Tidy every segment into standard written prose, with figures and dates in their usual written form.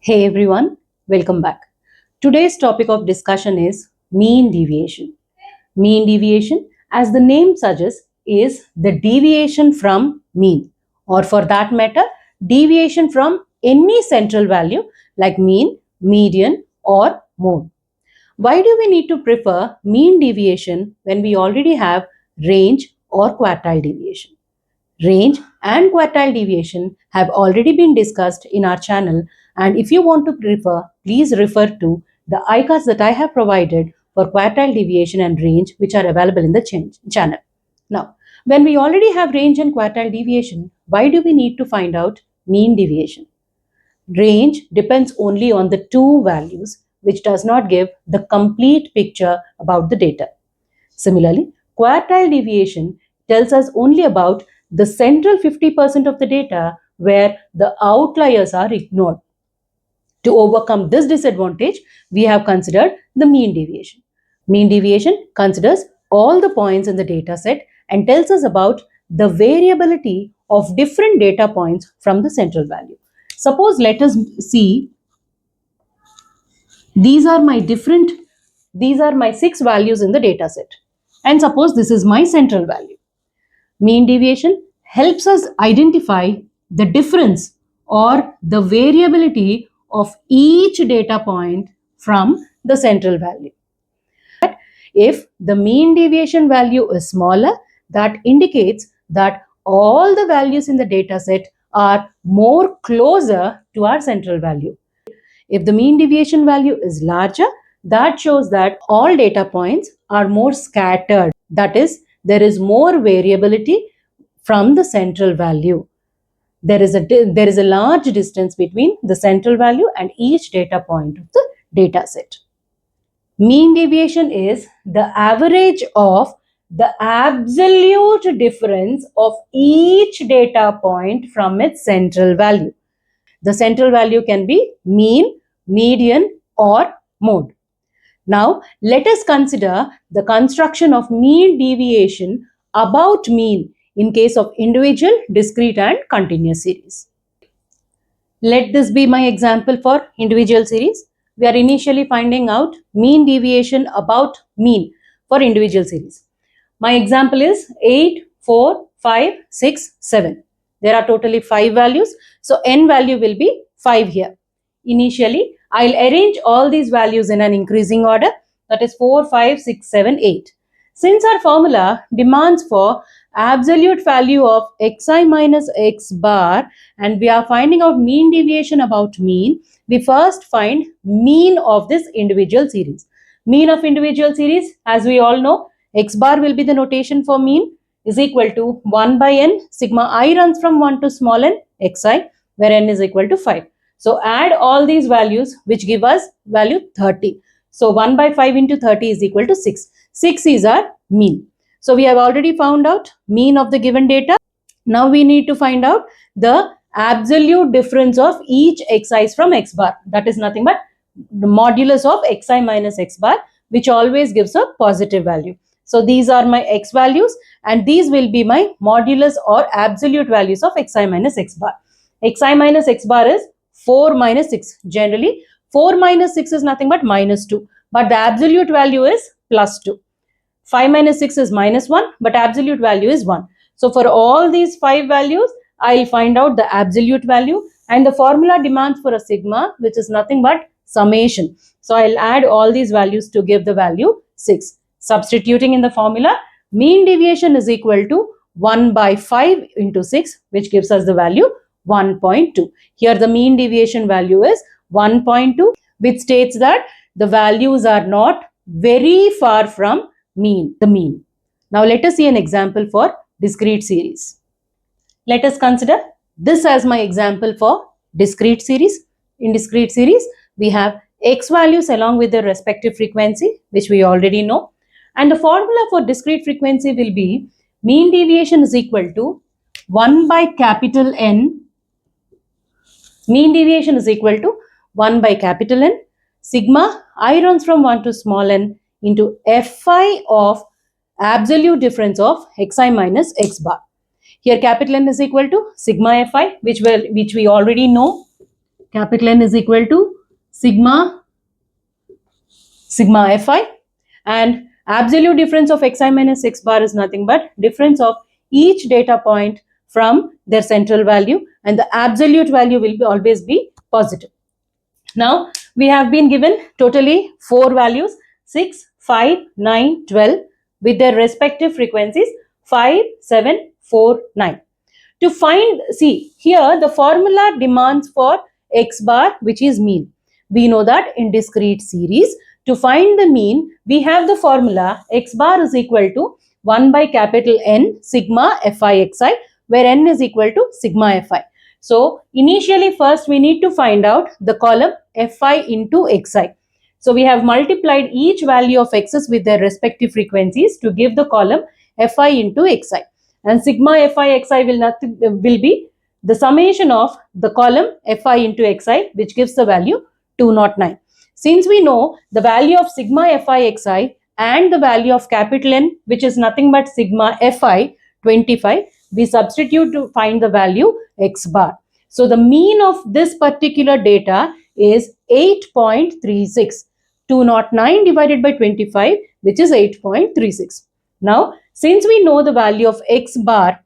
Hey everyone, welcome back. Today's topic of discussion is mean deviation. Mean deviation, as the name suggests, is the deviation from mean, or for that matter, deviation from any central value like mean, median, or mode. Why do we need to prefer mean deviation when we already have range or quartile deviation? Range and quartile deviation have already been discussed in our channel, and if you want to refer, please refer to the iCards that I have provided for quartile deviation and range, which are available in the channel. Now, when we already have range and quartile deviation, why do we need to find out mean deviation? Range depends only on the two values, which does not give the complete picture about the data. Similarly, quartile deviation tells us only about the central 50% of the data where the outliers are ignored. To overcome this disadvantage, we have considered the mean deviation. Mean deviation considers all the points in the data set and tells us about the variability of different data points from the central value. Suppose let us see, these are my 6 values in the data set. And suppose this is my central value. Mean deviation helps us identify the difference or the variability of each data point from the central value. But if the mean deviation value is smaller, that indicates that all the values in the data set are more closer to our central value. If the mean deviation value is larger, that shows that all data points are more scattered. That is, there is more variability from the central value. There is a large distance between the central value and each data point of the data set. Mean deviation is the average of the absolute difference of each data point from its central value. The central value can be mean, median, or mode. Now, let us consider the construction of mean deviation about mean in case of individual, discrete, and continuous series. Let this be my example for individual series. We are initially finding out mean deviation about mean for individual series. My example is 8, 4, 5, 6, 7. There are totally 5 values. So, n value will be 5 here. Initially, I'll arrange all these values in an increasing order, that is 4, 5, 6, 7, 8. Since our formula demands for absolute value of xi minus x bar and we are finding out mean deviation about mean, we first find mean of this individual series. Mean of individual series, as we all know, x bar will be the notation for mean, is equal to 1 by n, sigma I runs from 1 to small n, xi, where n is equal to 5. So add all these values which give us value 30. So 1 by 5 into 30 is equal to 6. 6 is our mean. So we have already found out mean of the given data. Now we need to find out the absolute difference of each xi's from x bar. That is nothing but the modulus of xi minus x bar, which always gives a positive value. So these are my x values and these will be my modulus or absolute values of xi minus x bar. Xi minus x bar is 4 minus 6. Generally, 4 minus 6 is nothing but minus 2. But the absolute value is plus 2. 5 minus 6 is minus 1, but absolute value is 1. So for all these 5 values, I'll find out the absolute value, and the formula demands for a sigma, which is nothing but summation. So I'll add all these values to give the value 6. Substituting in the formula, mean deviation is equal to 1 by 5 into 6, which gives us the value 1.2. Here the mean deviation value is 1.2, which states that the values are not very far from the mean. Now let us see an example for discrete series. Let us consider this as my example for discrete series. In discrete series, we have x values along with their respective frequency, which we already know. And the formula for discrete frequency will be mean deviation is equal to 1 by capital N. Mean deviation is equal to 1 by capital N. Sigma I runs from 1 to small n into fi of absolute difference of xi minus x bar. Here capital N is equal to sigma fi, which we already know. capital N is equal to sigma fi, and absolute difference of xi minus x bar is nothing but difference of each data point from their central value, and the absolute value will always be positive. Now we have been given totally 4 values, 6, 5, 9, 12 with their respective frequencies 5, 7, 4, 9. To find, see here the formula demands for x bar, which is mean. We know that in discrete series, to find the mean, we have the formula x bar is equal to 1 by capital N sigma fi xi, where n is equal to sigma fi. So initially first we need to find out the column fi into xi. So we have multiplied each value of x's with their respective frequencies to give the column fi into xi. And sigma fi xi will be the summation of the column fi into xi, which gives the value 209. Since we know the value of sigma fi xi and the value of capital N, which is nothing but sigma fi 25, we substitute to find the value x bar. So the mean of this particular data is 8.36. 209 divided by 25, which is 8.36. Now, since we know the value of x bar,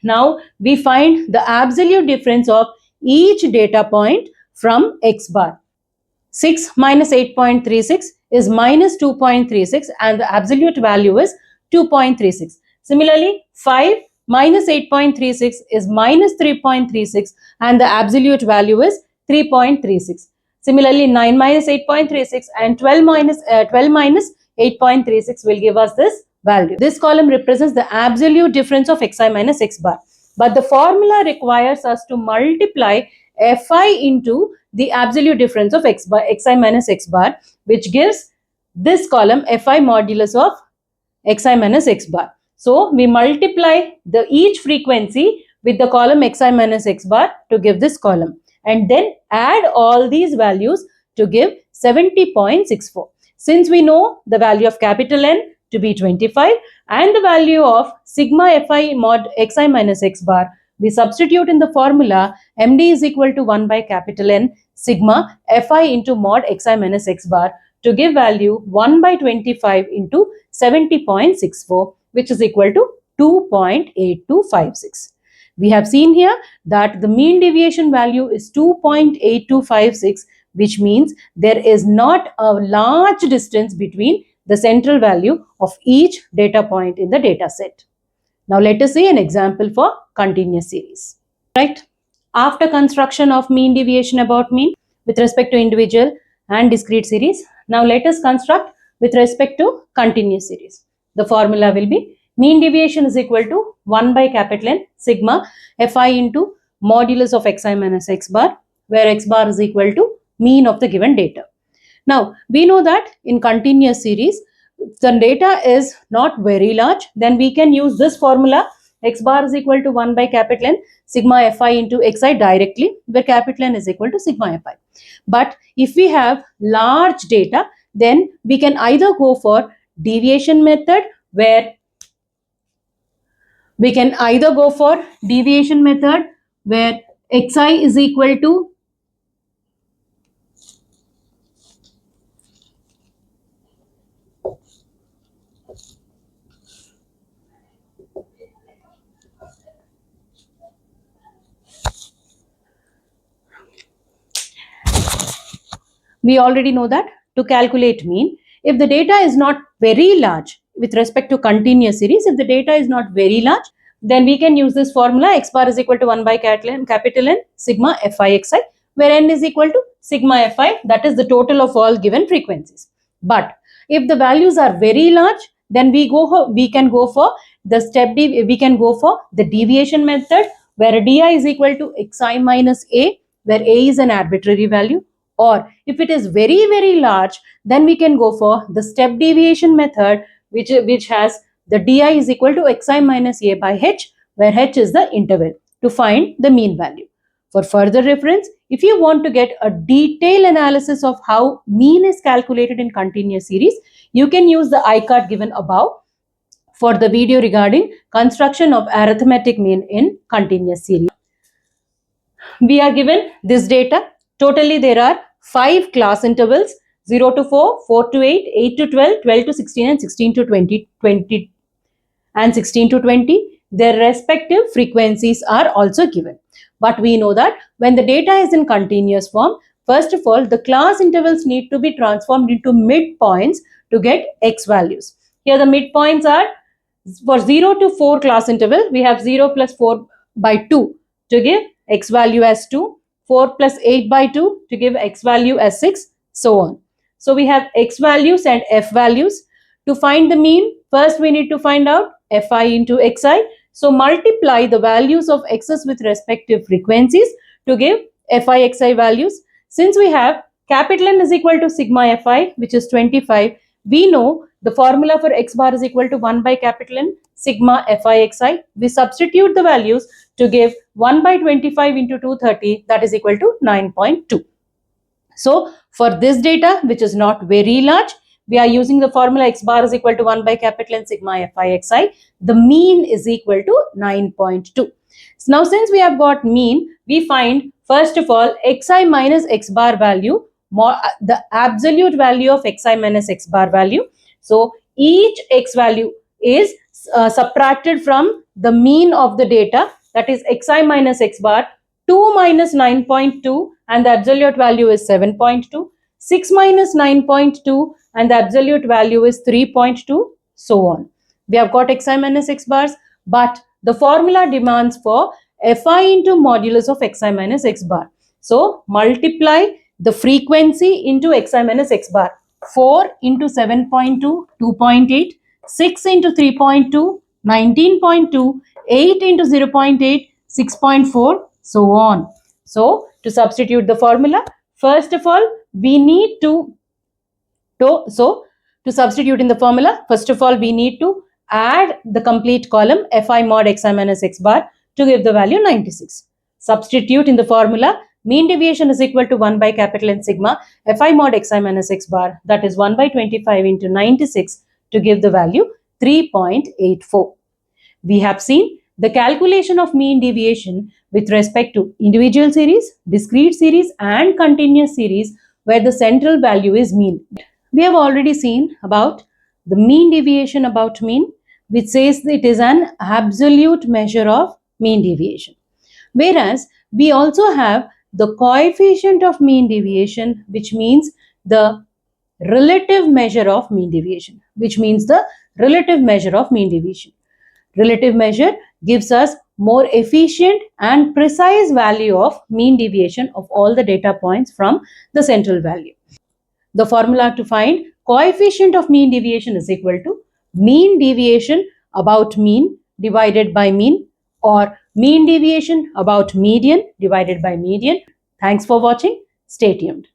now we find the absolute difference of each data point from x bar. 6 minus 8.36 is minus 2.36, and the absolute value is 2.36. Similarly, 5 minus 8.36 is minus 3.36, and the absolute value is 3.36. Similarly, 9 minus 8.36 and 12 minus 8.36 will give us this value. This column represents the absolute difference of xi minus x bar. But the formula requires us to multiply fi into the absolute difference of xi minus x bar, which gives this column fi modulus of xi minus x bar. So we multiply each frequency with the column xi minus x bar to give this column, and then add all these values to give 70.64. Since we know the value of capital N to be 25 and the value of sigma fi mod xi minus x bar, we substitute in the formula md is equal to 1 by capital N sigma fi into mod xi minus x bar to give value 1 by 25 into 70.64, which is equal to 2.8256. We have seen here that the mean deviation value is 2.8256, which means there is not a large distance between the central value of each data point in the data set. Now let us see an example for continuous series. Right? After construction of mean deviation about mean with respect to individual and discrete series, now let us construct with respect to continuous series. The formula will be mean deviation is equal to 1 by capital N sigma fi into modulus of xi minus x bar, where x bar is equal to mean of the given data. Now, we know that in continuous series, if the data is not very large, then we can use this formula x bar is equal to 1 by capital N sigma fi into xi directly, where capital N is equal to sigma fi. But if we have large data, then we can either go for deviation method, where xi is equal to we already know that to calculate mean, if the data is not very large with respect to continuous series, if the data is not very large, then we can use this formula x bar is equal to 1 by capital N sigma fi xi, where n is equal to sigma fi, that is the total of all given frequencies. But if the values are very large, then we can go for the deviation method, where di is equal to xi minus a, where a is an arbitrary value. Or if it is very, very large, then we can go for the step deviation method, which has the di is equal to xi minus a by h, where h is the interval, to find the mean value. For further reference, if you want to get a detailed analysis of how mean is calculated in continuous series, you can use the iCard given above for the video regarding construction of arithmetic mean in continuous series. We are given this data Totally there are 5 class intervals: 0 to 4, 4 to 8, 8 to 12, 12 to 16 and 16 to 20, 20 and 16 to 20. Their respective frequencies are also given. But we know that when the data is in continuous form, first of all, the class intervals need to be transformed into midpoints to get x values. Here the midpoints are, for 0 to 4 class interval, we have 0 plus 4 by 2 to give x value as 2, 4 plus 8 by 2 to give x value as 6, so on. So we have x values and f values. To find the mean, first we need to find out fi into xi. So multiply the values of x's with respective frequencies to give fi xi values. Since we have capital N is equal to sigma fi, which is 25, we know the formula for x bar is equal to 1 by capital N sigma fi xi. We substitute the values to give 1 by 25 into 230, that is equal to 9.2. So for this data, which is not very large, we are using the formula x bar is equal to 1 by capital N sigma fi xi. The mean is equal to 9.2. Now since we have got mean, we find first of all xi minus x bar value, the absolute value of xi minus x bar value. So each x value is subtracted from the mean of the data, that is xi minus x bar. 2 minus 9.2 and the absolute value is 7.2. 6 minus 9.2 and the absolute value is 3.2, so on. We have got xi minus x bars, but the formula demands for fi into modulus of xi minus x bar. So multiply the frequency into xi minus x bar. 4 into 7.2, 2.8, 6 into 3.2, 19.2, 8 into 0.8, 6.4, so on. So to substitute the formula, first of all, we need to substitute in the formula, first of all, we need to add the complete column fi mod xi minus x bar to give the value 96. Substitute in the formula, mean deviation is equal to 1 by capital N sigma fi mod xi minus x bar, that is 1 by 25 into 96 to give the value 3.84. We have seen the calculation of mean deviation with respect to individual series, discrete series and continuous series where the central value is mean. We have already seen about the mean deviation about mean, which says it is an absolute measure of mean deviation. Whereas we also have the coefficient of mean deviation, which means the relative measure of mean deviation, Relative measure gives us more efficient and precise value of mean deviation of all the data points from the central value. The formula to find coefficient of mean deviation is equal to mean deviation about mean divided by mean, or mean deviation about median divided by median. Thanks for watching. Stay tuned.